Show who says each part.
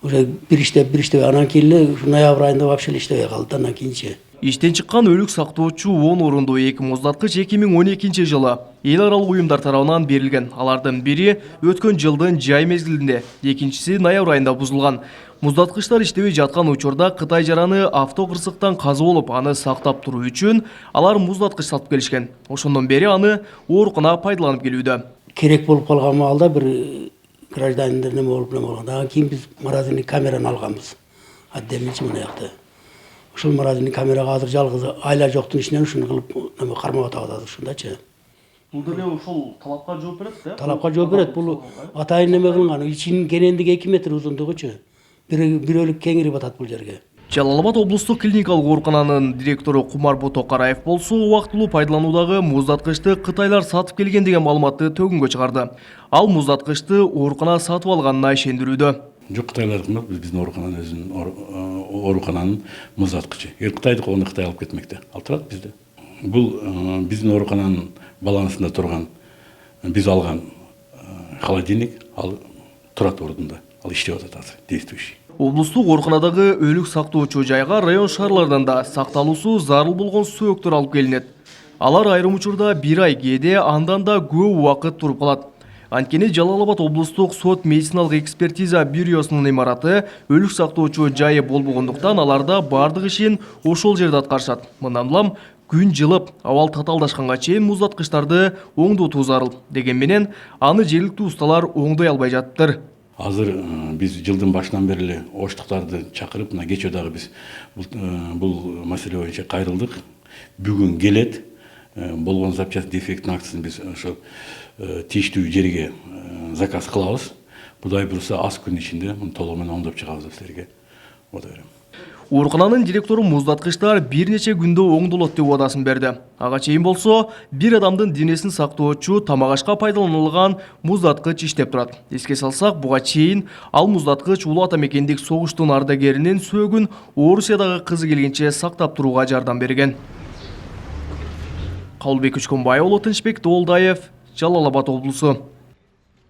Speaker 1: Уже bir иштеп анан кийин эле ноябрь айында вообще иштебей калды, андан кийинчи.
Speaker 2: Иштен чыккан өлүк сактоочу 10 орундуу эки муздаткыч 2012 жылы эл аралык уюмдар тарабынан берилген. Алардын бири өткөн жылдын жай мезгилинде, экинчиси ноябрь айында бузулган. Муздаткычтар иштебей жаткан учурда Кытай жараны автокырсыктан казы болуп, аны сактап туруу үчүн алар муздаткыч сатып келишкен. Ошондон бери аны оорукана пайдаланып келүүдө.
Speaker 1: Керек болуп калган маалда бир граждандер неме болгон. Андан кийин биз морозильный камераны алганбыз. Отдельничи мына жакта. Ушул морозильный камерага азыр жалгыз айла жоктун ичинен ушуну кылып неме кармап атабыз ушундачы.
Speaker 2: Бул деле ошол талапка жооп берет да?
Speaker 1: Талапка жооп берет. Бул атайын неме кылынган. Ичинин кенендиги 2 метр узундугучу. Бирөөлүк кеңирип атат бул жерге.
Speaker 2: Жалал Абад облустук клиникалык оорукананын директору Кумарбу Токараев болсо убактылуу пайдалануудагы муздаткычты Кытайлар сатып келген деген маалыматты төгүнгө чыгарды. Ал муздаткычты оорукана сатып алганына ишендирүүдө.
Speaker 3: Жок, Кытайлар кымбат, биздин оорукананын өзүнүн оорукананын муздаткычы. Кытайдыкы оны Кытай алып кетмекте. Ал турат бизде. Бул биздин оорукананын балансында турган, биз алган холодильник, ал турат ордунда. Ал иштеп атат азыр, действующий.
Speaker 2: Облустук ооруканадагы өлүк сактоочу жайга район шаарларынан да сакталуусу зарыл болгон сөөктөр алып келинет. Алар айрым учурда 1 ай, кээде андан да көп убакыт туруп калат. Анткени Жалал Абад облустук сот медициналык экспертиза бюросунун имараты өлүк сактоочу жайы болбогондуктан аларда бардык ишин ошол жерде аткарышат. Мындан улам күн жылып, абал татаалдашканга чейин муздаткычтарды оңдотуу зарыл. Деген менен аны жергиликтүү усталар оңдой албай жатыптыр.
Speaker 3: Азыр биз жылдын башынан бери эле оштуктарды чакырып, мына кечээ дагы биз бул маселе боюнча кайрылдык. Бүгүн келет. Болгон запчасть дефекттин актысын биз ошо тийиштүү жерге заказ кылабыз. Кудай буюрса аз күн ичинде муну толугу менен оңдоп чыгабыз силерге. Ода берем.
Speaker 2: Оорукананын директору муздаткычтар бир нече күндө оңдолот деп убадасын берди. Ага чейин болсо, бир адамдын денесин сактоочу тамак ашка пайдаланылган муздаткыч иштеп турат. Эске салсак, буга чейин ал муздаткыч Улуу Ата мекендик согуштун ардагеринин сөөгүн Орусиядагы кызы келгенче сактап турууга жардам берген. Кабылбек Үчкөнбаев, Тынчбек Тоолдаев, Жалал Абад облусу.